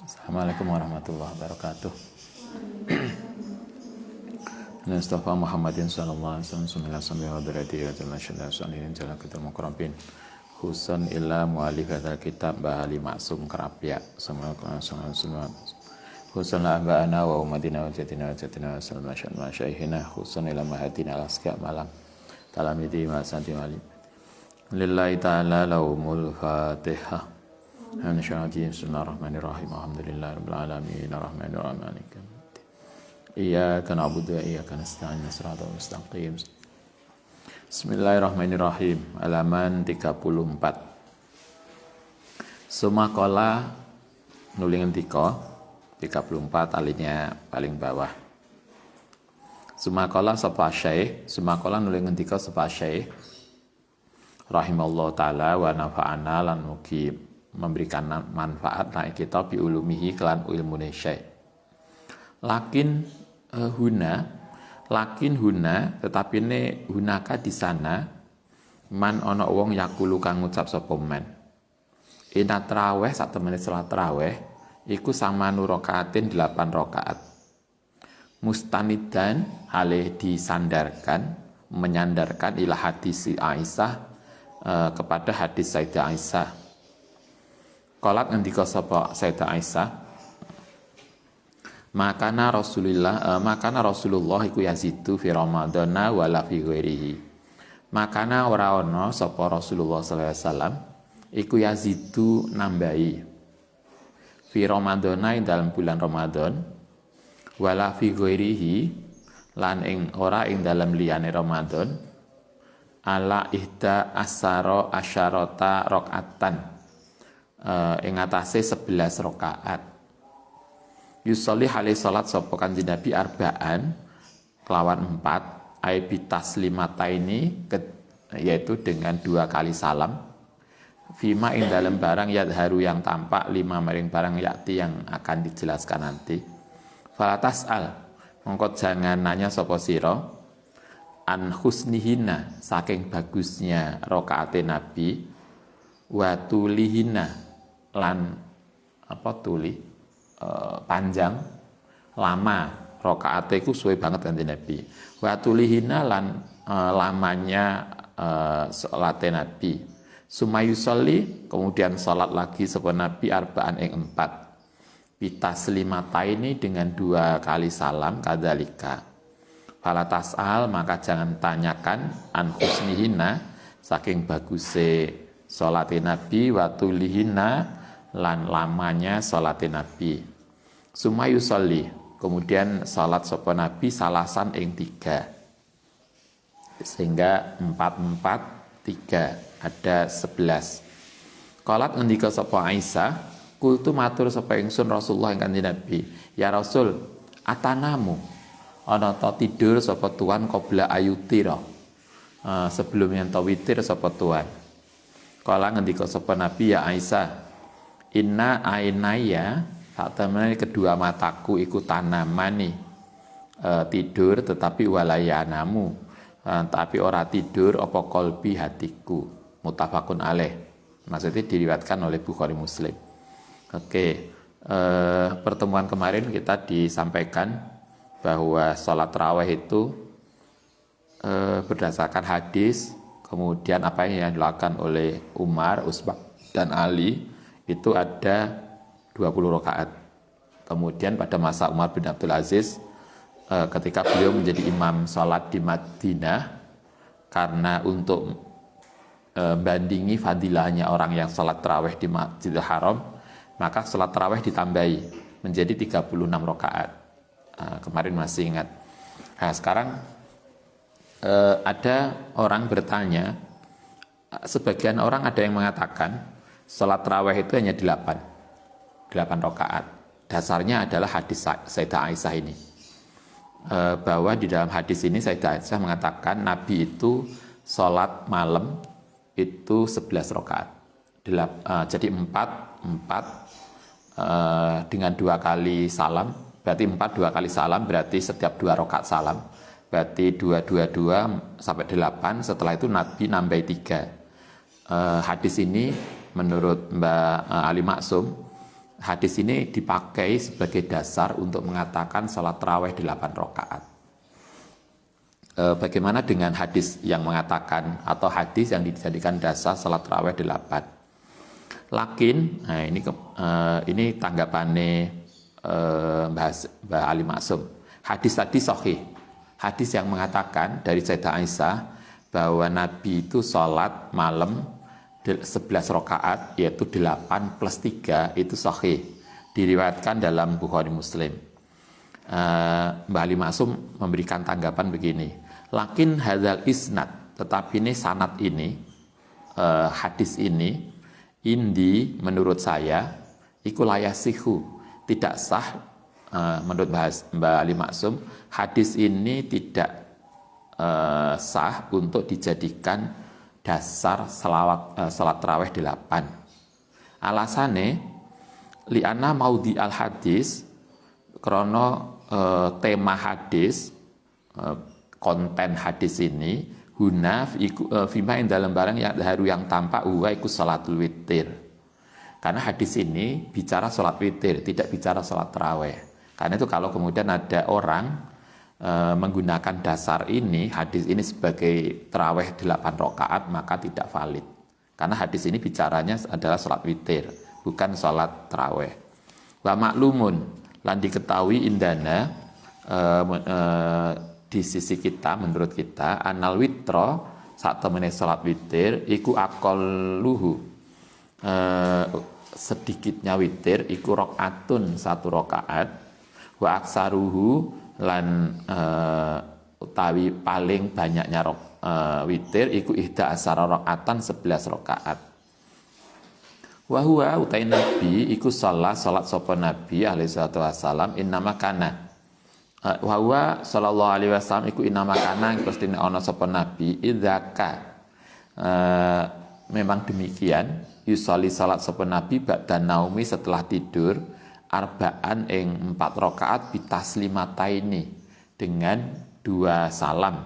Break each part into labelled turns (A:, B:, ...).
A: Assalamualaikum warahmatullahi wabarakatuh. Mustafa Muhammadin sallallahu alaihi wasallam sunnah sambil hadirati wa tamasyadah salihin jalan kita mukrabin khusun illa mu'alif hadzal kitab bahali maksum kerapia semua khusun la ba'ana wa umatina wa jatina wa sallallahu masyaykhina khusun ila mahadina alaska malam talamidi wa santi malim lillahi ta'ala laumul fatihah. Bismillahirrahmanirrahim. Alhamdulillahirabbil alamin arrahmanir rahim maliki yaumiddin. Iyyaka na'budu wa iyyaka nasta'in shiratal mustaqim. Bismillahirrahmanirrahim. Halaman 34. Sumakola nulingan 34 alinya paling bawah. Sumakola sapa syekh, sumakola nulingan 3 sapa syekh. Rahimallahu taala wa nafa'ana lan mugi memberikan manfaat naik kita bi ulumihi kelan ilmu syekh. Lakin huna tetapi ne hunaka di sana man ana wong yakulu kang ngucap sapa men. Ina traweh sak temene salat traweh iku samanu rakaatin 8 rakaat. Mustanidan hale disandarkan menyandarkan ila hadis Aisyah kepada hadis Sayyidah Aisyah. Qalat ngendika sapa Sayyidah Aisyah, makana Rasulullah iku yazidu fi Ramadhana wala fi ghairihi. Makana ora ana sapa Rasulullah sallallahu alaihi wasallam iku yazidu nambahi fi Ramadhana ing dalam bulan Ramadan wala fi ghairihi lan ing ora ing dalam liyane Ramadan ala ihda asyarata rakaatan ing atase 11 rakaat. Yusolli hale salat sapa Kanjeng Nabi arba'an kelawan 4 ai bitaslimataini yaitu dengan 2 kali salam. Fima ing dalam barang yadharu yang tampak, 5 maring barang yakti yang akan dijelaskan nanti. Falatas'al mongko jangan nanya sapa sira an husnihina saking bagusnya rakaate Nabi wa tulihina lan panjang lama rakaate ku suwe banget kanthi Nabi. Wa tulihina lan lamanya salate Nabi. Sumayusolli kemudian salat lagi sapa Nabi arba'an ing 4. Bitaslimataini dengan 2 kali salam kadzalika. Fala tas'al maka jangan tanyakan an husnihina saking baguse salate Nabi wa tulihina lan lamanya salate Nabi. Sumayusolli kemudian salat sapa Nabi salasan ing 3 sehingga 4 ada 11. Qalat ngendika sapa Aisyah, kultu matur sapa ingsun Rasulullah ing Kanjeng Nabi, ya Rasul, atanamu ana ta tidur sapa tuan qabla ayutira sebelum yen ta witir sapa tuan. Kala ngendika sapa Nabi, ya Aisyah, inna ainaya sak temene kedua mataku iku tanamani tidur tetapi walayanamu tapi ora tidur apa qalbi hatiku. Muttafaqun alaih. Maksudnya diriwayatkan oleh Bukhari Muslim. Oke, pertemuan kemarin kita disampaikan bahwa sholat tarawih itu berdasarkan hadis, kemudian apa yang dilakukan oleh Umar, Utsman, dan Ali itu ada 20 rakaat. Kemudian pada masa Umar bin Abdul Aziz ketika beliau menjadi imam sholat di Madinah, karena untuk bandingi fadilahnya orang yang sholat tarawih di Masjidil Haram, maka sholat tarawih ditambahi menjadi 36 rakaat. Kemarin masih ingat. Nah, sekarang ada orang bertanya, sebagian orang ada yang mengatakan sholat tarawih itu hanya 8 rakaat. Dasarnya adalah hadis Sayyidah Aisyah ini, bahwa di dalam hadis ini Sayyidah Aisyah mengatakan Nabi itu sholat malam itu 11 rakaat. Jadi 4 dengan 2 kali salam, berarti 2 kali salam, berarti setiap 2 rakaat salam, berarti 2 sampai 8. Setelah itu Nabi nambah 3. Hadis ini menurut Mbak Ali Maksum hadis ini dipakai sebagai dasar untuk mengatakan sholat tarawih 8 rakaat. Bagaimana dengan hadis yang mengatakan atau hadis yang dijadikan dasar sholat tarawih 8? Lakin, nah ini tanggapannya Mbah Ali Maksum. Hadis tadi sahih. Hadis yang mengatakan dari Sayyidah Aisyah bahwa Nabi itu sholat malam 11 rakaat, yaitu 8 plus 3, itu sahih. Diriwayatkan dalam Bukhari Muslim. Mbah Ali Maksum memberikan tanggapan begini. Lakin hadzal isnad, tetapi ini sanad ini, hadis ini, indi menurut saya, iku layasihu, tidak sah. Menurut Mbah Ali Maksum, hadis ini tidak sah untuk dijadikan dasar salat tarawih 8. Alasannya li'anna maudi al hadis, karena tema hadis, konten hadis ini huna fima ing dalam barang yang tampak huwa iku salatul witir. Karena hadis ini bicara salat witir, tidak bicara salat tarawih. Karena itu kalau kemudian ada orang menggunakan dasar ini, hadis ini sebagai tarawih 8 rakaat, maka tidak valid. Karena hadis ini bicaranya adalah salat witir, bukan salat tarawih. Wa maklumun, lan diketahui indana di sisi kita, menurut kita, anal witro saat temene salat witir iku aqalluhu, sedikitnya witir iku rakaatun 1 rakaat, wa aksaruhu lan utawi paling banyaknya witir iku ihda asara rakaatan 11 rakaat. Wa huwa utai nabi iku salat sapa nabi alaihi salatu wasalam innama kana wa huwa sallallahu alaihi wasallam iku innama kana pastine ana sapa nabi idzaka, memang demikian yusolli salat sapa nabi ba'da naumi, setelah tidur, arba'an ing 4 rakaat bitaslimataini, dengan 2 salam,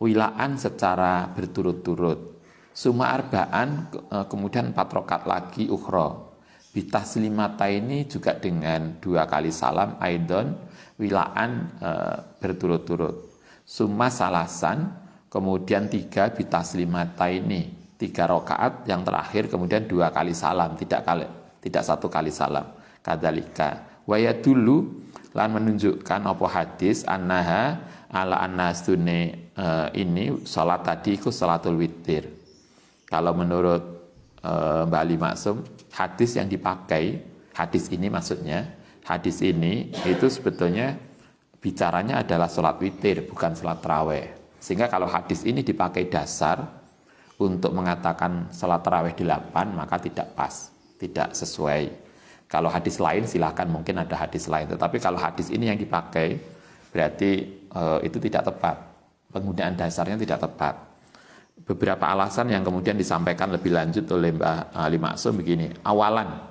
A: wilaan secara berturut-turut, suma arba'an kemudian 4 rakaat lagi ukhra bitaslimataini, juga dengan 2 kali salam, aidon wilaan berturut-turut, suma salasan kemudian 3 bitaslimataini, 3 rakaat yang terakhir kemudian 2 kali salam, tidak 1 kali salam. Kadzalika waya dulu lan menunjukkan apa hadis annaha ala annastune ini salat tadi iku salatul witir. Kalau menurut Mbah Ali Maksum, hadis yang dipakai, hadis ini maksudnya, hadis ini itu sebetulnya bicaranya adalah salat witir, bukan salat tarawih. Sehingga kalau hadis ini dipakai dasar untuk mengatakan salat tarawih 8, maka tidak pas, tidak sesuai. Kalau hadis lain silahkan, mungkin ada hadis lain. Tetapi kalau hadis ini yang dipakai, berarti itu tidak tepat. Penggunaan dasarnya tidak tepat. Beberapa alasan yang kemudian disampaikan lebih lanjut oleh Mbah Ali Maksum begini. Awalan,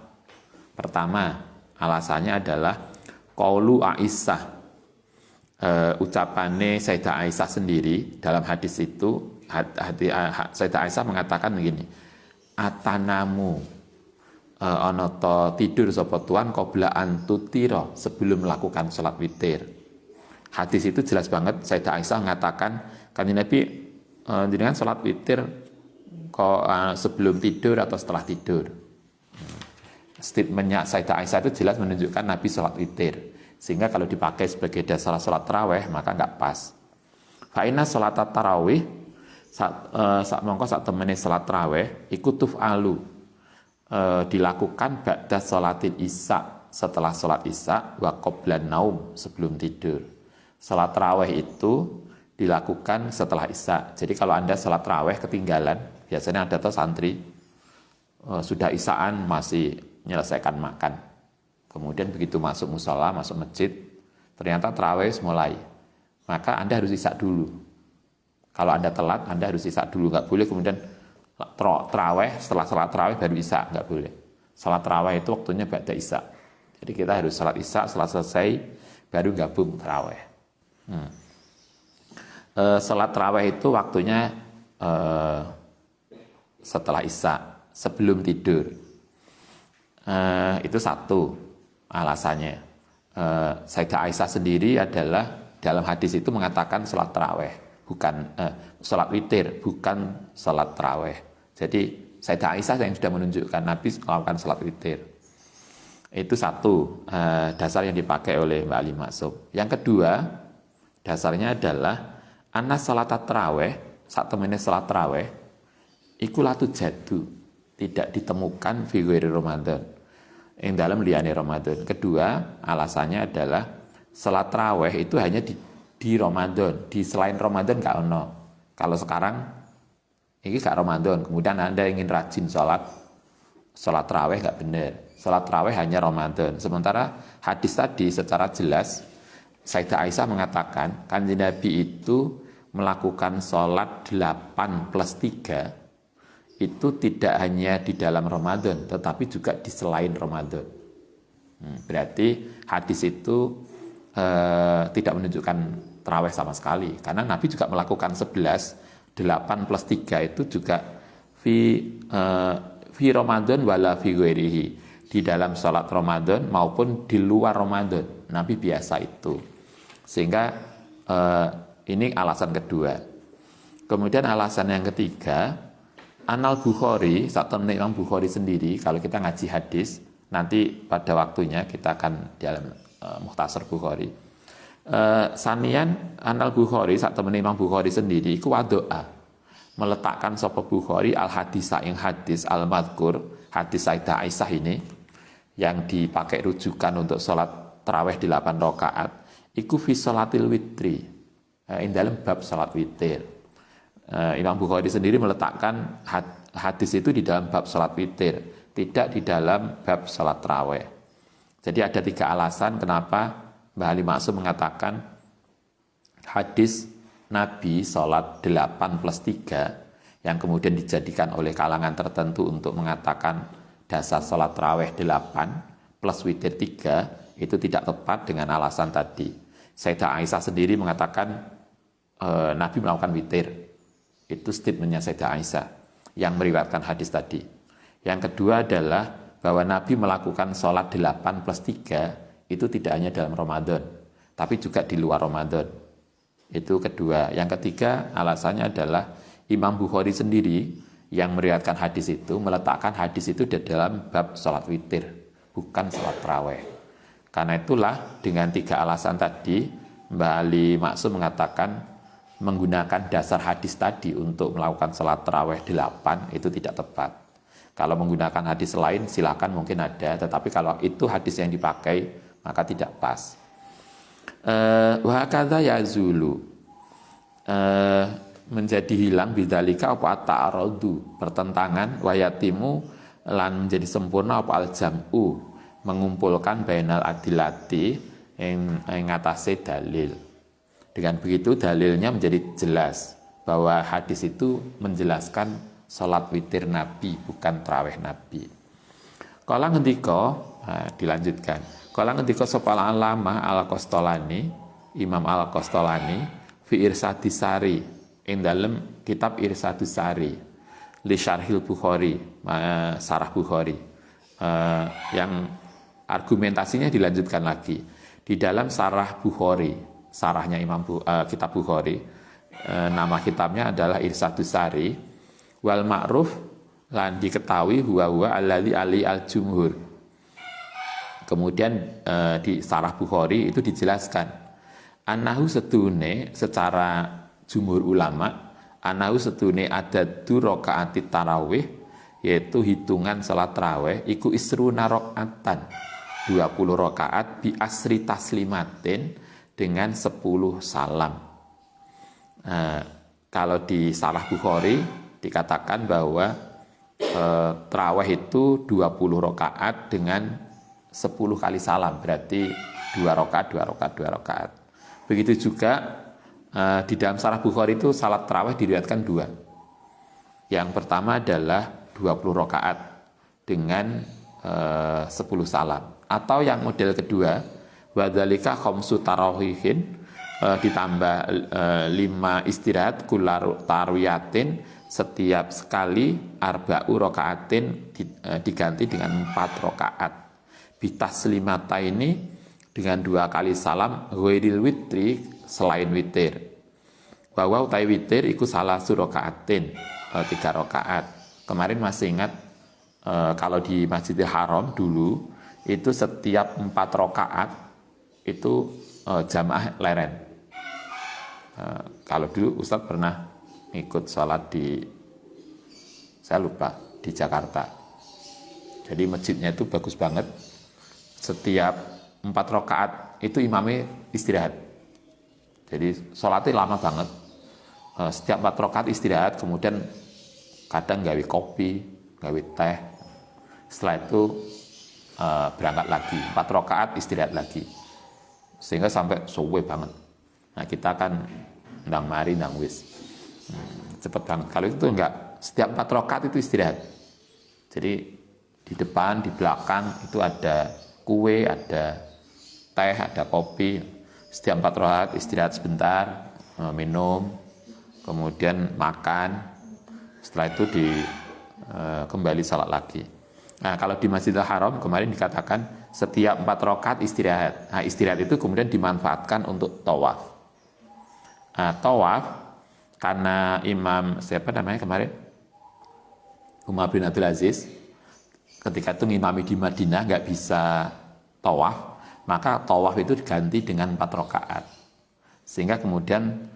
A: pertama, alasannya adalah qaulu Aisyah. Ucapannya Sayyidah Aisyah sendiri dalam hadis itu, Sayyidah Aisyah mengatakan begini, atanamu, ana ta tidur sapa tuan qabla antutira, sebelum melakukan salat witir. Hadis itu jelas banget, Sayyidah Aisyah mengatakan Kanjeng Nabi jenengan salat witir sebelum tidur atau setelah tidur. Statementnya Sayyidah Aisyah itu jelas menunjukkan Nabi salat witir, sehingga kalau dipakai sebagai dasar salat tarawih maka nggak pas. Fa inna salat tarawih saat temene salat tarawih iku tuf'alu, dilakukan ba'da sholatil isya, setelah sholat isya, wa qoblan naum, sebelum tidur. Sholat tarawih itu dilakukan setelah isya. Jadi kalau Anda sholat tarawih ketinggalan, biasanya ada tuh santri sudah isyaan masih menyelesaikan makan, kemudian begitu masuk musola, masuk masjid, ternyata tarawih mulai, maka Anda harus isya dulu. Kalau Anda telat, Anda harus isya dulu, nggak boleh kemudian tarawih, setelah salat tarawih baru isya, nggak boleh. Salat tarawih itu waktunya ba'da isya. Jadi kita harus salat isya, setelah selesai baru gabung tarawih. Salat tarawih itu waktunya setelah isya, sebelum tidur. Itu satu alasannya. Sayyidah Aisyah sendiri adalah dalam hadis itu mengatakan sholat taraweh, bukan sholat witir, bukan sholat taraweh. Jadi Sayyidah Aisyah yang sudah menunjukkan Nabi melakukan sholat witir. Itu satu dasar yang dipakai oleh Mbak Ali Maksum. Yang kedua, dasarnya adalah anna sholat taraweh, saat temennya sholat taraweh, iku latu jadu, tidak ditemukan fi ghairi Ramadan, yang dalam liyane Ramadan. Kedua, alasannya adalah sholat taraweh itu hanya di Ramadan, di selain Ramadan gak ono. Kalau sekarang ini gak Ramadan, kemudian Anda ingin rajin sholat taraweh gak benar. Sholat taraweh hanya Ramadan. Sementara hadis tadi secara jelas Sayyidah Aisyah mengatakan Kanjeng Nabi itu melakukan sholat 8 plus 3 itu tidak hanya di dalam Ramadan, tetapi juga di selain Ramadan. Berarti hadis itu tidak menunjukkan taraweh sama sekali, karena Nabi juga melakukan 11, 8 plus 3 itu juga fi Ramadan wala fi ghairihi, di dalam sholat Ramadan maupun di luar Ramadan. Nabi biasa itu. Sehingga ini alasan kedua. Kemudian alasan yang ketiga, Anal Bukhari, saat Imam Bukhari sendiri, kalau kita ngaji hadis, nanti pada waktunya kita akan dalam Mukhtasar Bukhari. Sanian Anal Bukhari, saat Imam Bukhari sendiri, iku wadoa, meletakkan sapa Bukhari al hadisa ing hadis al madkur, hadis Sayyidah Aisyah ini, yang dipakai rujukan untuk sholat taraweh 8 rakaat, iku fi sholatil witri, dalam bab sholat witir. Imam Bukhari sendiri meletakkan hadis itu di dalam bab sholat witir, tidak di dalam bab sholat taraweh. Jadi ada 3 alasan kenapa Mbah Ali Maksum mengatakan hadis Nabi sholat 8 plus 3 yang kemudian dijadikan oleh kalangan tertentu untuk mengatakan dasar sholat taraweh 8 plus witir 3 itu tidak tepat dengan alasan tadi. Sayyidah Aisyah sendiri mengatakan Nabi melakukan witir. Itu statementnya Sayyidah Aisyah yang meriwayatkan hadis tadi. Yang kedua adalah bahwa Nabi melakukan sholat 8 plus 3 itu tidak hanya dalam Ramadan, tapi juga di luar Ramadan. Itu kedua. Yang ketiga alasannya adalah Imam Bukhari sendiri yang meriwayatkan hadis itu meletakkan hadis itu di dalam bab sholat witir, bukan sholat taraweh. Karena itulah dengan 3 alasan tadi Mbah Ali Maksum mengatakan menggunakan dasar hadis tadi untuk melakukan sholat taraweh 8 itu tidak tepat. Kalau menggunakan hadis lain silakan, mungkin ada, tetapi kalau itu hadis yang dipakai maka tidak pas. Wa kadza yazulu, menjadi hilang bidzalika apa ta'aradu, pertentangan, wayatimu lan menjadi sempurna apa al-jam'u, mengumpulkan bainal adilati yang ngatasi dalil. Dengan begitu dalilnya menjadi jelas bahwa hadis itu menjelaskan salat witir Nabi, bukan tarawih Nabi. Kala ngendika, dilanjutkan. Kala ngendika sapa Allamah Al-Qastolani, Imam Al-Qastolani fi Irsadis Sari, ing dalem kitab Irsadis Sari li Syarhil Bukhari, Sarah Bukhari, yang argumentasinya dilanjutkan lagi di dalam Sarah Bukhari, sarahnya kitab Bukhari. Nama kitabnya adalah Irsadus Sari. Wal ma'ruf lan diketahui huwa alladzi ali al-jumhur. Kemudian di Sarah Bukhari itu dijelaskan annahu setune secara jumhur ulama, annahu setune adadu rakaati tarawih, yaitu hitungan salat tarawih iku isruna rakaatan, 20 rakaat bi asri taslimatin, dengan 10 salam. Kalau di Sarah Bukhari dikatakan bahwa tarawih itu 20 rakaat dengan 10 kali salam, berarti 2 rakaat, 2 rakaat, 2 rakaat. Begitu juga di dalam Sarah Bukhari itu salat tarawih diriwayatkan 2. Yang pertama adalah 20 rakaat dengan 10 salam. Atau yang model kedua, wadzalika khamsu tarawihin, ditambah 5 istirahat kular tarwiyatin setiap sekali arba'u rakaatin diganti dengan 4 rakaat. Bitaslimata ini dengan 2 kali salam, ghairil witri selain witir. Bahwa utai witir iku salah rakaatin 3 rakaat. Kemarin masih ingat kalau di Masjidil Haram dulu itu setiap 4 rakaat itu jamaah leren. Kalau dulu Ustadz pernah ikut sholat saya lupa, di Jakarta. Jadi masjidnya itu bagus banget. Setiap 4 rakaat itu imamnya istirahat. Jadi sholatnya lama banget. Setiap 4 rakaat istirahat, kemudian kadang gawe kopi, gawe teh. Setelah itu berangkat lagi, 4 rakaat istirahat lagi. Sehingga sampai suwe banget. Nah kita kan ndang mari ndang wis. Cepet banget. Kalau itu enggak, setiap 4 rakaat itu istirahat. Jadi di depan, di belakang itu ada kue, ada teh, ada kopi. Setiap 4 rakaat istirahat sebentar, minum, kemudian makan. Setelah itu kembali salat lagi. Nah, kalau di Masjidil Haram kemarin dikatakan setiap 4 rakaat istirahat. Nah, istirahat itu kemudian dimanfaatkan untuk tawaf. Nah, tawaf karena Imam siapa namanya kemarin? Umar bin Abdul Aziz ketika itu ngimami di Madinah nggak bisa tawaf, maka tawaf itu diganti dengan 4 rakaat. Sehingga kemudian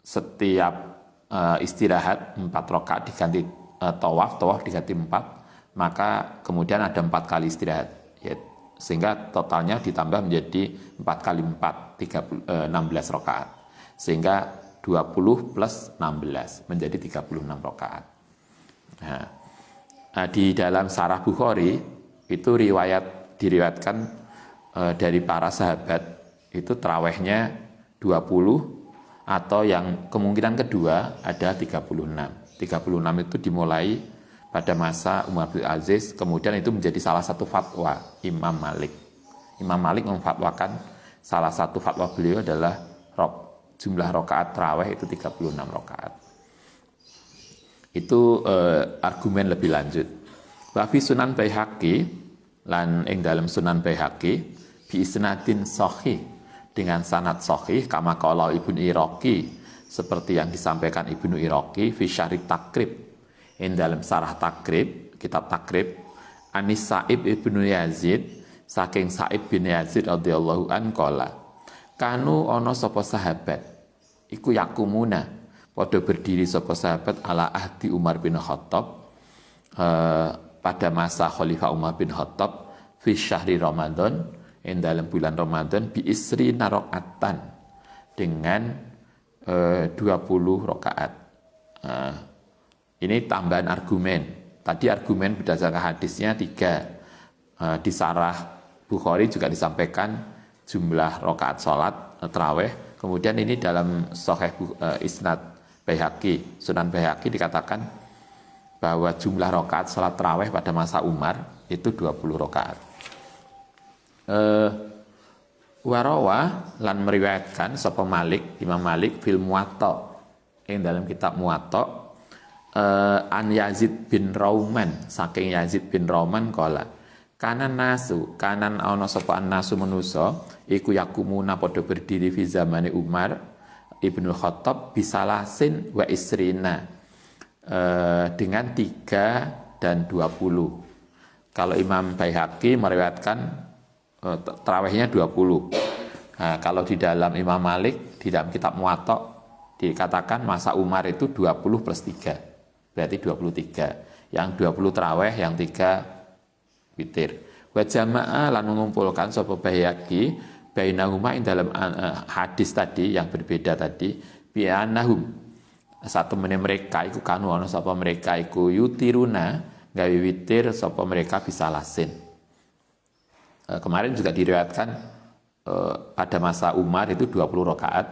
A: setiap istirahat 4 rakaat diganti tawaf diganti 4, maka kemudian ada 4 kali istirahat. Sehingga totalnya ditambah menjadi 4 kali 4, 16 rakaat. Sehingga 20 plus 16 menjadi 36 rakaat. Nah, di dalam Sarah Bukhari itu diriwayatkan dari para sahabat itu tarawihnya 20 atau yang kemungkinan kedua ada 36. 36 itu dimulai pada masa Umar bin Aziz, kemudian itu menjadi salah satu fatwa Imam Malik. Imam Malik memfatwakan salah satu fatwa beliau adalah jumlah rakaat tarawih itu 36 rakaat. Itu argumen lebih lanjut. Wa fi Sunan Baihaqi lan ing dalam Sunan Baihaqi bi isnadin sahih dengan sanad sahih kama qala Ibnu Iraqi seperti yang disampaikan Ibnu Iraqi fi Syarih Takrib ing dalam Sarah Takrib, kitab Takrib Anis Sa'ib Ibnu Yazid saking Sa'ib bin Yazid radhiyallahu an qala kanu ana sapa sahabat iku yakumuna padha berdiri sapa sahabat ala ahdi Umar bin Khattab pada masa Khalifah Umar bin Khattab fi syahri Ramadan ing dalam bulan Ramadan bi isri rakaatan dengan 20 rakaat. Ini tambahan argumen. Tadi argumen berdasarkan hadisnya 3. Di Sarah Bukhari juga disampaikan jumlah rakaat salat tarawih. Kemudian ini dalam Sahih Isnad Baihaqi, Sunan Baihaqi dikatakan bahwa jumlah rakaat salat tarawih pada masa Umar itu 20 rakaat. Warawa lan meriwayatkan sapa Malik, Imam Malik fil Muwatta yang dalam kitab Muwatta an Yazid bin Rauman saking Yazid bin Rauman qala kanan ana sapa nasu manusa iku yakumuna padha berdiri fi zamane Umar Ibnu Khattab bisalasin wa isrina dengan 3 dan 20. Kalau Imam Baihaqi meriwayatkan tarawihnya 20. Nah, kalau di dalam Imam Malik di dalam kitab Muwatta dikatakan masa Umar itu 20 plus 3. Berarti 23. Yang 20 tarawih, yang 3 witir. Wa jama'a lan mengumpulkan sapa Baihaqi bainahuma ing dalam hadis tadi yang berbeda tadi bi annahum satu meneh mereka iku kanu ana sapa mereka iku yutiruna gawe witir sapa mereka bisa lasin. Kemarin juga diriwayatkan pada masa Umar itu 20 rakaat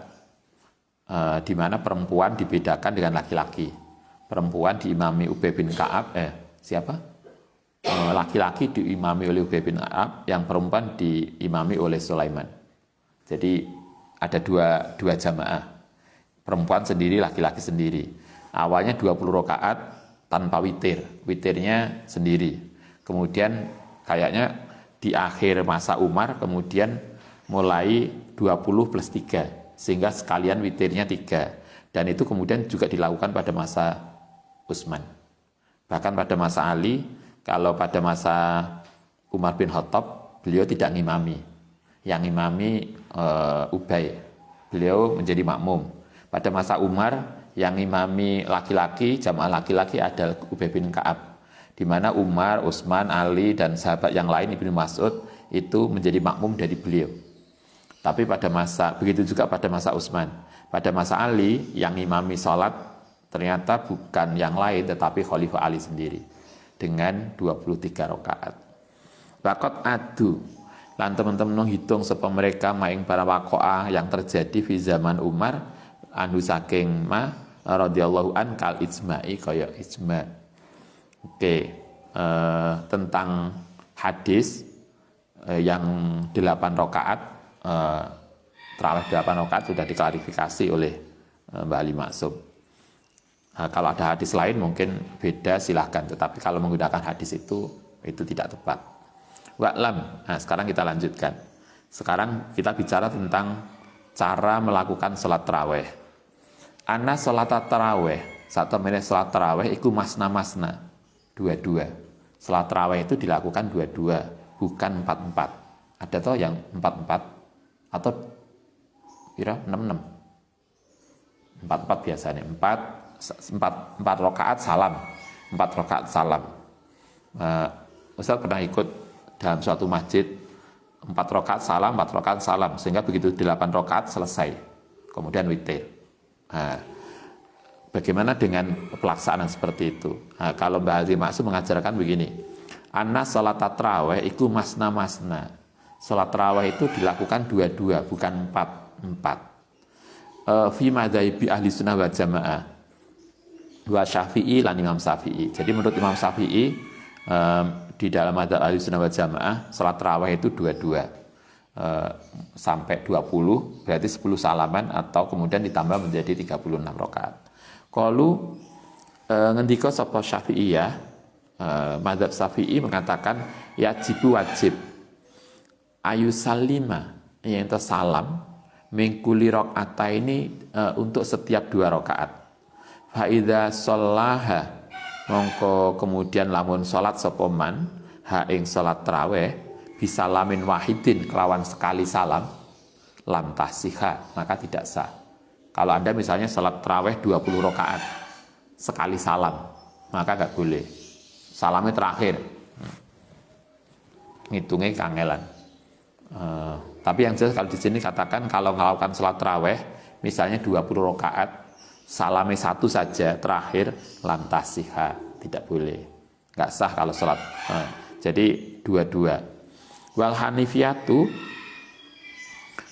A: di mana perempuan dibedakan dengan laki-laki. Perempuan diimami Ubay bin Ka'ab laki-laki diimami oleh Ubay bin Ka'ab, yang perempuan diimami oleh Sulaiman. Jadi ada dua jamaah. perempuan sendiri, laki-laki sendiri. Awalnya 20 rakaat tanpa witir, witirnya sendiri. Kemudian kayaknya di akhir masa Umar kemudian mulai 20 plus 3, sehingga sekalian witirnya 3. Dan itu kemudian juga dilakukan pada masa Utsman. Bahkan pada masa Ali, kalau pada masa Umar bin Khattab, beliau tidak ngimami. Yang ngimami Ubay, beliau menjadi makmum. Pada masa Umar, yang ngimami laki-laki, jamaah laki-laki adalah Ubay bin Ka'ab. Di mana Umar, Utsman, Ali, dan sahabat yang lain, Ibnu Mas'ud, itu menjadi makmum dari beliau. Tapi pada masa, begitu juga pada masa Utsman. Pada masa Ali, yang ngimami sholat, ternyata bukan yang lain, tetapi Khalifah Ali sendiri. Dengan 23 rakaat. Wakot adu. Lan teman-teman hitung sapa mereka maing para wakoah yang terjadi di zaman Umar, anu saking radhiyallahu an kal ijma'i kaya ijma'. Oke, tentang hadis yang 8 rakaat, terawih 8 rakaat sudah diklarifikasi oleh Mbak Ali Maksum. Kalau ada hadis lain mungkin beda, silahkan, tetapi kalau menggunakan hadis itu tidak tepat. Wa'lam. Nah, sekarang kita lanjutkan. Sekarang kita bicara tentang cara melakukan sholat tarawih. Ana sholat tarawih, saat temen sholat tarawih itu masna-masna, dua-dua. Sholat tarawih itu dilakukan dua-dua, bukan 4-4. Ada toh yang 4-4 atau kira 6-6. 4-4 biasanya. 4 rakaat salam. 4 rakaat salam. Ustaz pernah ikut dalam suatu masjid 4 rakaat salam, 4 rakaat salam, sehingga begitu 8 rakaat selesai. Kemudian witir. Nah, bagaimana dengan pelaksanaan seperti itu? Nah, kalau Mbak Ali Maksum mengajarkan begini, anna sholat tarawih itu masna-masna. Sholat tarawih itu dilakukan dua-dua, bukan 4-4. Fi madzhabi ahli sunnah wal jamaah wa Syafi'i lan Imam Syafi'i. Jadi menurut Imam Syafi'i, di dalam madzhab ahli sunnah wal jamaah sholat tarawih itu dua-dua. Sampai 20 berarti 10 salaman atau kemudian ditambah menjadi 36 rakaat. Qalu ngendika sapa Syafi'iyah, madzhab Syafi'i mengatakan wajib ayu salima yang salam mingkuli rakaat ini untuk setiap 2 rakaat. Fa idza shallaha mongko kemudian lamun salat sapa man ha ing salat tarawih bisalamin wahidin kelawan sekali salam lam tahsiha, maka tidak sah. Kalau Anda misalnya salat tarawih 20 rakaat sekali salam, maka nggak boleh. Salamnya terakhir. Ngitungnya kangelan. Tapi yang jelas kalau di sini katakan kalau melakukan salat tarawih misalnya 20 rakaat, salamnya 1 saja terakhir lam tahsiha, tidak boleh. Nggak sah kalau salat. Jadi dua-dua. Wal hanifiyatu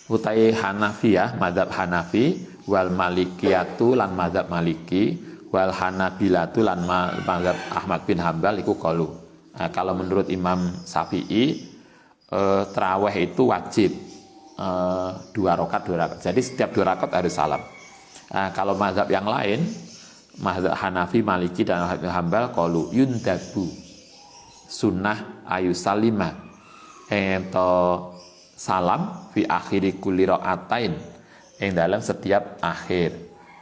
A: utai Hanafiyah madzhab Hanafi, wal malikiyatu lan madzhab Maliki, wal hanabilatu lan madzhab Ahmad bin Hambal iku qalu. Nah, kalau menurut Imam Syafi'i tarawih itu wajib 2 rakaat. Jadi setiap 2 rakaat harus salam. Nah, kalau madzhab yang lain, madzhab Hanafi, Maliki dan Ahmad bin Hambal qalu yundabu sunnah ayu salima ento salam fi akhiri kulli ra'atain yang dalam setiap akhir.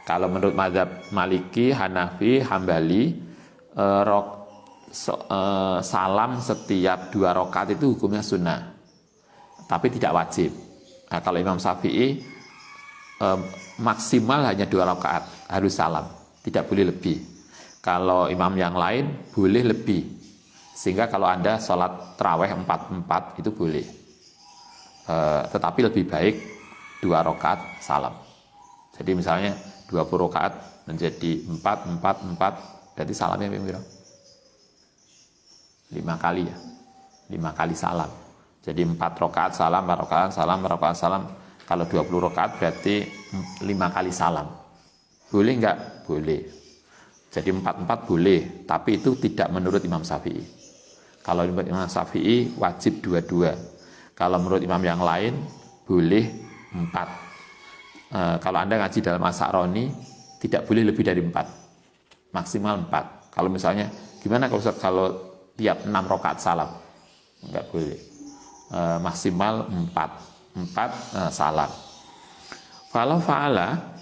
A: Kalau menurut mazhab Maliki, Hanafi, Hambali salam setiap 2 rakaat itu hukumnya sunnah, tapi tidak wajib. Nah, kalau Imam Syafi'i maksimal hanya 2 rakaat harus salam, tidak boleh lebih. Kalau imam yang lain boleh lebih. Sehingga kalau Anda sholat tarawih 4-4 itu boleh. Tetapi lebih baik 2 rakaat salam. Jadi misalnya 20 rakaat menjadi 4-4-4, berarti salamnya berapa? 5 kali ya. 5 kali salam. Jadi 4 rakaat salam, 4 rakaat salam, 4 rakaat salam. Kalau 20 rakaat berarti 5 kali salam. Boleh enggak? Boleh. Jadi 4-4 boleh, tapi itu tidak menurut Imam Syafi'i. Kalau menurut Imam Syafi'i wajib 2-2. Kalau menurut imam yang lain boleh 4. Kalau Anda ngaji dalam As-Sa'roni tidak boleh lebih dari 4, maksimal 4. Kalau misalnya gimana kalau tiap 6 rakaat salam, enggak boleh. Maksimal 4 salam. Kalau fa'ala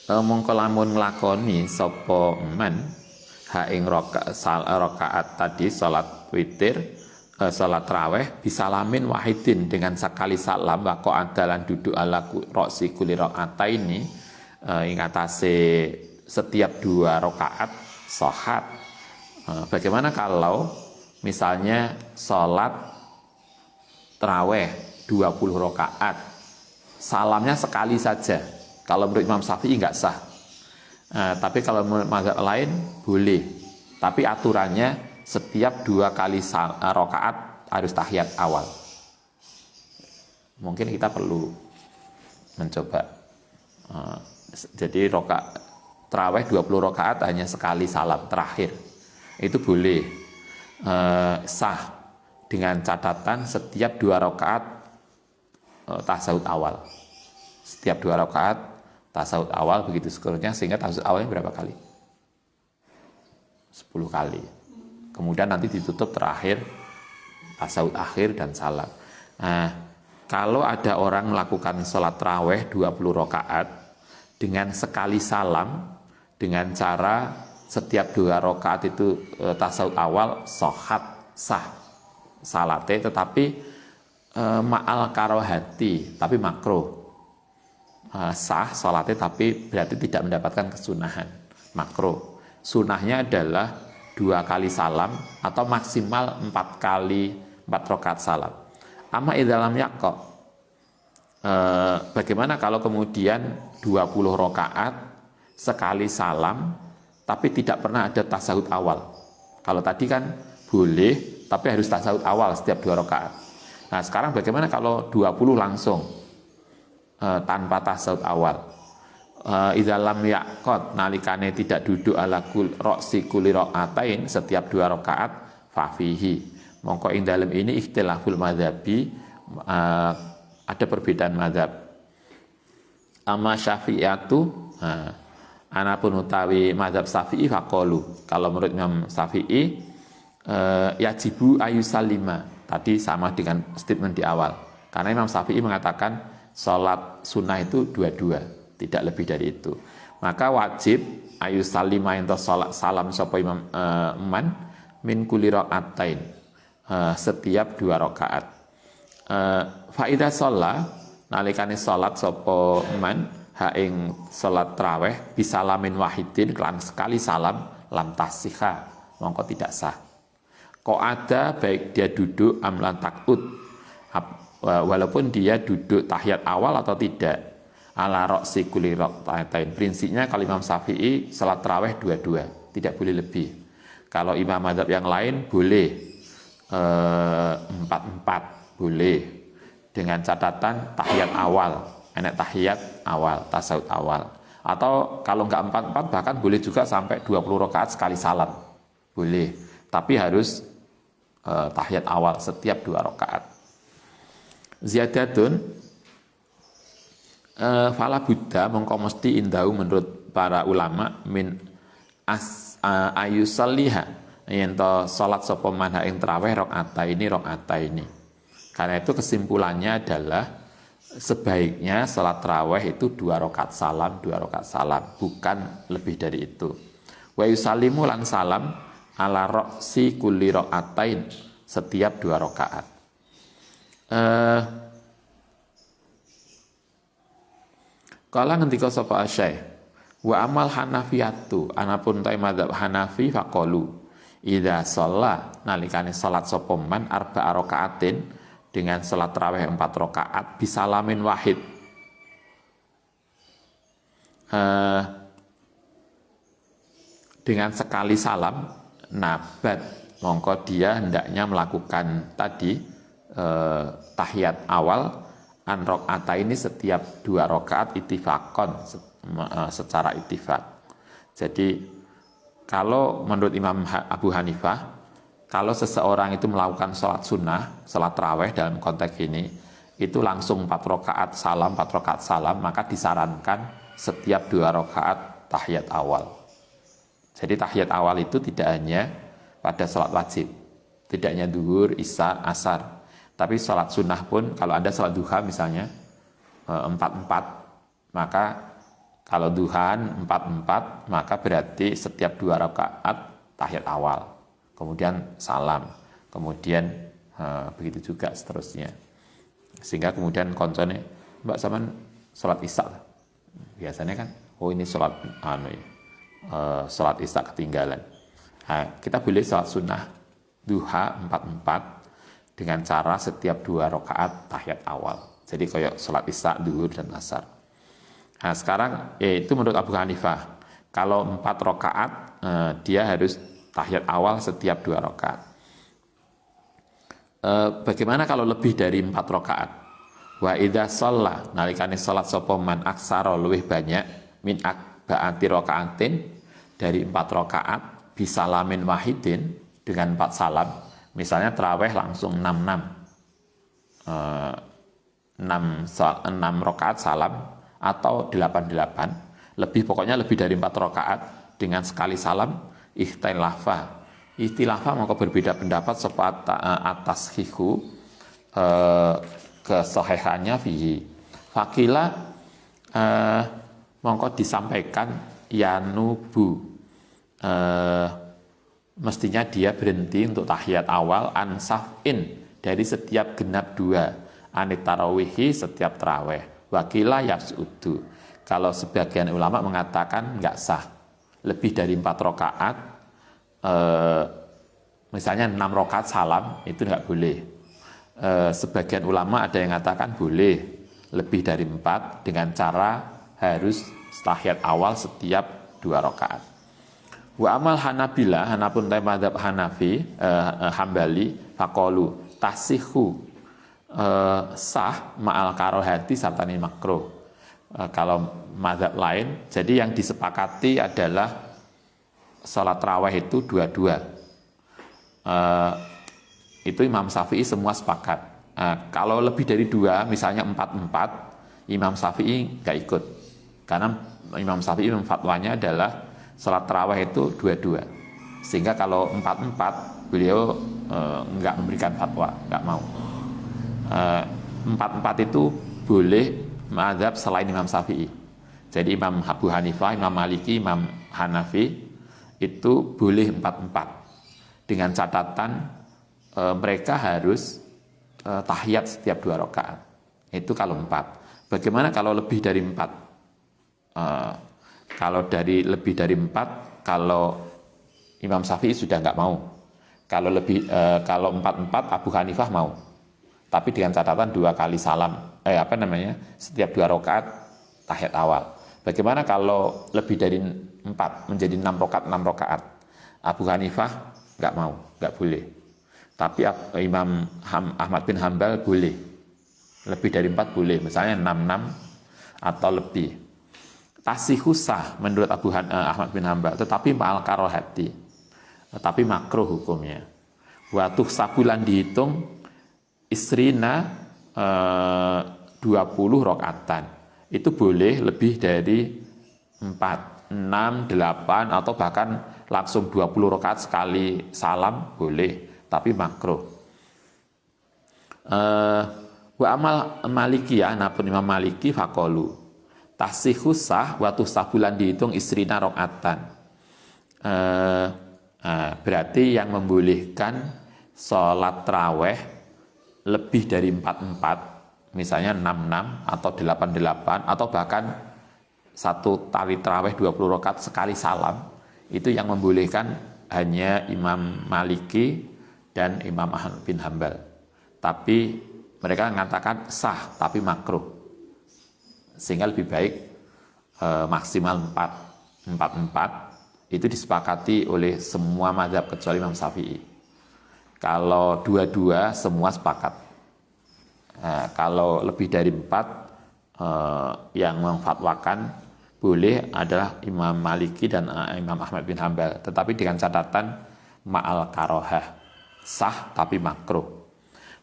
A: mongko lamun nglakoni sapa man ha ing rakaat tadi salat witir, salat raweh bisalamin wahidin dengan sekali salam waqo adalan duduk ala roksi kuli rakaataini ing atase setiap 2 rakaat sahat. Bagaimana kalau misalnya salat raweh 20 rakaat salamnya sekali saja? Kalau menurut Imam Syafi'i nggak sah. Tapi kalau menurut mazhab lain boleh. Tapi aturannya setiap 2 kali rakaat harus tahiyat awal. Mungkin kita perlu mencoba. Jadi tarawih 20 rakaat hanya sekali salam terakhir. Itu boleh. Sah dengan catatan setiap 2 rakaat tasawuf awal. Setiap 2 rakaat tasawuf awal, begitu seterusnya, sehingga tasawuf awalnya berapa kali? 10 kali. Kemudian nanti ditutup terakhir tasawuf akhir dan salam. Nah, kalau ada orang melakukan sholat raweh 20 rakaat dengan sekali salam, dengan cara setiap 2 rakaat itu tasawuf awal sah salate, tetapi ma'al karohati, tapi makruh. Sah sholatnya tapi berarti tidak mendapatkan kesunahan, makruh. Sunahnya adalah 2 kali salam atau maksimal 4 rakaat salam. Amma idzalam yaqqa, bagaimana kalau kemudian 20 rakaat sekali salam tapi tidak pernah ada tasahud awal? Kalau tadi kan boleh tapi harus tasahud awal setiap 2 rakaat. Nah sekarang bagaimana kalau 20 langsung tanpa tasawuf awal? Idzalam yaqot, nalikane tidak duduk ala roksi kuli rakaatain setiap 2 rakaat fafihi, mongko ing dalem ini ikhtilaful madzhabi, ada perbedaan mazhab. Amma syafi'iyatu, anapun utawi mazhab Syafi'i faqalu, kalau menurut Imam Syafi'i yajibu ayusallima, tadi sama dengan statement di awal, karena Imam Syafi'i mengatakan sholat sunnah itu 2-2, tidak lebih dari itu. Maka wajib ayu salima ento sholat salam sapa imam man min kulli rakaatain, setiap 2 rakaat. Fa idza shalla, nalikane sholat sapa man ha ing sholat raweh bisalamin wahidin, kelan sekali salam, lam tasihha, mongko tidak sah. Kok ada baik dia duduk amlan takut, walaupun dia duduk tahiyat awal atau tidak, ala roksi kuli rakaatain. Prinsipnya kalau Imam Syafi'i salat tarawih 2-2, tidak boleh lebih. Kalau imam mazhab yang lain boleh 4-4, boleh dengan catatan tahiyat awal, enak tahiyat awal, tasawuf awal. Atau kalau enggak 4-4 bahkan boleh juga sampai 20 rakaat sekali salam, boleh. Tapi harus tahiyat awal setiap 2 rakaat. Ziyadatun fala buddha, mongko mesti indahu menurut para ulama min ayusalliha, yen to salat sapa man ing tarawih rakaat ini. Karena itu kesimpulannya adalah sebaiknya salat tarawih itu 2 rakaat salam, 2 rakaat salam, bukan lebih dari itu. Wa yusallimu lan salam ala roksi kulli rakaatain, setiap 2 rakaat. Kala ngendika sapa Asy-Syaikh, wa amal Hanafiyatu, anapun ta madzhab Hanafi faqalu idza shalla, nalikane salat sapa man arba'a rakaatin, dengan salat tarawih 4 rakaat bisalamin wahid, dengan sekali salam, nabat, mongko dia hendaknya melakukan tadi tahiyat awal an rakaat ini setiap 2 rakaat ittifaqon, secara ittifaq. Jadi kalau menurut Imam Abu Hanifah, kalau seseorang itu melakukan sholat sunnah, sholat tarawih dalam konteks ini, itu langsung 4 rakaat salam, 4 rakaat salam, maka disarankan setiap 2 rakaat tahiyat awal. Jadi tahiyat awal itu tidak hanya pada sholat wajib, tidak hanya duhur, isya, asar, tapi sholat sunnah pun, kalau Anda sholat duha misalnya 4-4, maka kalau duhan 4-4, maka berarti setiap 2 rakaat tahiyat awal, kemudian salam, kemudian begitu juga seterusnya. Sehingga kemudian koncone, Mbak Saman sholat isya, biasanya kan, oh ini sholat sholat isya ketinggalan. Nah, kita boleh sholat sunnah duha 4-4 dengan cara setiap 2 rakaat tahiyat awal. Jadi kayak sholat isya, duhur, dan asar. Nah sekarang itu menurut Abu Hanifah. Kalau 4 rakaat dia harus tahiyat awal setiap 2 rakaat. Bagaimana kalau lebih dari 4 rakaat? Wa idza shalla nalikane salat sapa man aksara luwih banyak min akbaati rakaatin dari 4 rakaat bisa lamin wahidin dengan 4 salam. Misalnya tarawih langsung 6 rakaat salam atau 8 pokoknya lebih dari 4 rakaat dengan sekali salam Ikhtilafa maka berbeda pendapat atas hiku kesahihannya fihi. Fakila mongko disampaikan yanubu mestinya dia berhenti untuk tahiyat awal ansafin dari setiap genap 2 anit tarawihi setiap taraweh. Wakila yasudu, kalau sebagian ulama mengatakan nggak sah lebih dari 4 rakaat. Misalnya 6 rakaat salam itu nggak boleh. Sebagian ulama ada yang mengatakan boleh lebih dari 4 dengan cara harus tahiyat awal setiap 2 rakaat. Wa amal Hanabila, hanapun madzhab Hanafi, Hambali, faqalu tasihu sah ma'al karohati sartani makruh. Kalau madzhab lain, jadi yang disepakati adalah sholat raweh itu 2-2. Itu Imam Syafi'i semua sepakat. Kalau lebih dari 2, misalnya 4-4, Imam Syafi'i nggak ikut. Karena Imam Syafi'i fatwanya adalah sholat raweh itu 2-2. Sehingga kalau 4-4, beliau nggak memberikan fatwa, nggak mau. 4-4 itu boleh madzhab selain Imam Syafi'i. Jadi Imam Abu Hanifah, Imam Maliki, Imam Hanafi itu boleh 4-4 dengan catatan mereka harus tahiyat setiap 2 rakaat. Itu kalau 4. Bagaimana kalau lebih dari 4? Kalau lebih dari 4, kalau Imam Syafi'i sudah nggak mau. Kalau 4-4 Abu Hanifah mau. Tapi dengan catatan 2 kali salam. Setiap 2 rakaat tahiyat awal. Bagaimana kalau lebih dari 4 menjadi 6 rakaat? Abu Hanifah nggak mau, nggak boleh. Tapi Imam Ahmad bin Hambal boleh. Lebih dari 4 boleh, misalnya 6 atau lebih. Tasihhu sah menurut Ahmad bin Hambal, tetapi ma'al karohati. Tetapi makruh hukumnya. Waktu sabulan dihitung isrina 20 rakaatan. Itu boleh lebih dari 4, 6, 8 atau bahkan langsung 20 rakaat sekali salam boleh, tapi makruh. Wa amal Maliki ya, napun Imam Maliki faqalu tasihhu sah wa tusabulan dihitung isrina rakaatan. Berarti yang membolehkan sholat taraweh lebih dari 4-4, misalnya 6-6 atau 8-8 atau bahkan satu tali tarawih 20 rakaat sekali salam, itu yang membolehkan hanya Imam Maliki dan Imam Ahmad bin Hambal. Tapi mereka mengatakan sah tapi makruh, sehingga lebih baik maksimal 4-4 itu disepakati oleh semua mazhab kecuali Imam Syafi'i. Kalau 2-2 semua sepakat. Kalau lebih dari 4 yang memfatwakan boleh adalah Imam Maliki dan Imam Ahmad bin Hambal, tetapi dengan catatan ma'al karohah, sah tapi makruh.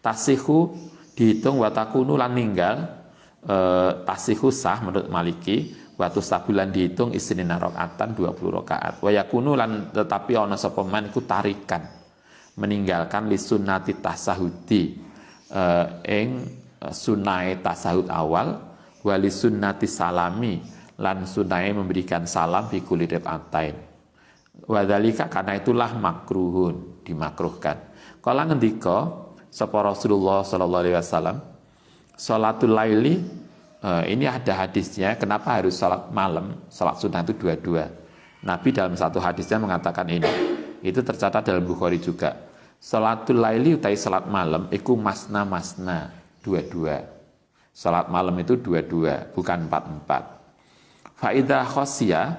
A: Tasihhu dihitung watakunu lan ninggal tasihu sah menurut Maliki, watu sabulan dihitung isrina rakaatan 20 rakaat. Wa yakunu lan tetapi ana sapa man iku tarikan meninggalkan li sunnati tasahudi ing sunai tasahud awal, wali sunnati salami lan sunai memberikan salam fi kulli rakaatain. Wa dzalika karena itulah makruhun, dimakruhkan. Kala ngendika sapa Rasulullah sallallahu alaihi wasallam, salatul laili ini ada hadisnya, kenapa harus salat malam, salat sunnah itu dua-dua. Nabi dalam satu hadisnya mengatakan ini. Itu tercatat dalam Bukhari juga. Salatul laili utai salat malam iku masna, dua-dua. Salat malam itu dua-dua, bukan empat-empat. Fa idza khosya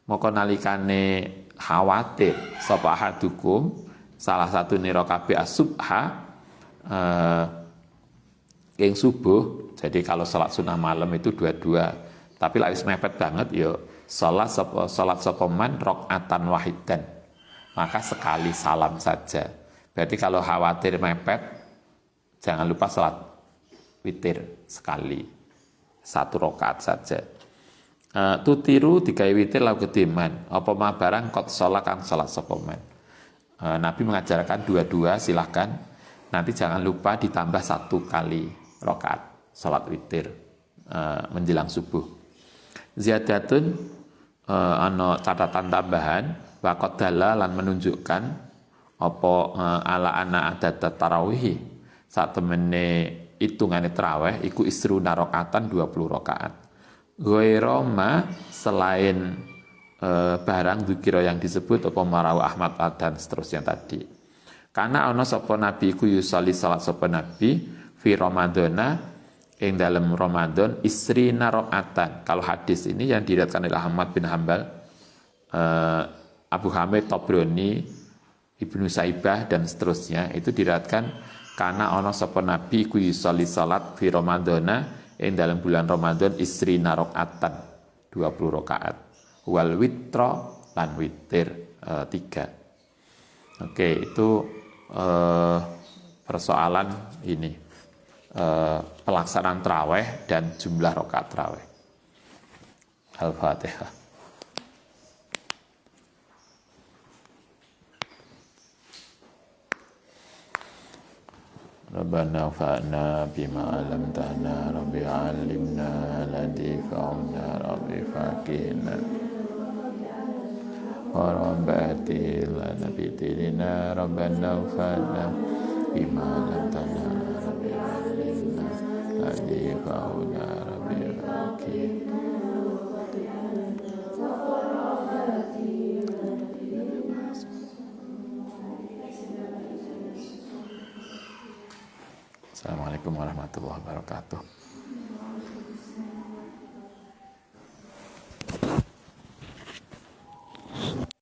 A: moko nalikane khawatir sapa ahadukum salah satu nira kabeh as-subha yang subuh. Jadi kalau salat sunnah malam itu dua-dua. Tapi lagi mepet banget ya salat sopoman rakaatan wahidan. Maka sekali salam saja. Berarti kalau khawatir mepet, jangan lupa salat witir sekali. 1 rakaat saja. Tutiru digawe witir lau kediman. Apa ma barang kot salat kang salat sopoman. Nabi mengajarkan dua-dua silahkan. Nanti jangan lupa ditambah 1 kali rakaat salat witir menjelang subuh. Ziyadatun ana catatan tambahan waqad dalalan menunjukkan apa ala ana adat tarawih sak temene hitungane tarawih iku isruna rakaatan 20 rakaat. Ghairu ma selain barang dzikira yang disebut apa marau Ahmad dan seterusnya tadi. Karena ana sapa nabi iku yusalli salat sapa nabi fi ramadhana yang dalam Ramadan isrina rakaatan. Kalau hadis ini yang diriwayatkan oleh Ahmad bin Hambal, Abu Hamid Tabrani, Ibnu Saibah dan seterusnya itu diriwayatkan karena ana sapa nabi iku yusolli salat fi Ramadana yang dalam bulan Ramadan isrina rakaatan 20 rakaat. Wal witra lan witir 3. Oke, itu persoalan ini. Pelaksanaan tarawih dan jumlah rakaat tarawih. Al-Fatihah. Rabbana fa'na bima 'allamtana rabbi 'allimna ladzi fa'na rabbi faqihna wa rabbati lana bitirina rabbana fa'na bima 'allamtana rabbi 'allimna ladzi fa'na rabbi faqihna. Assalamualaikum warahmatullahi wabarakatuh.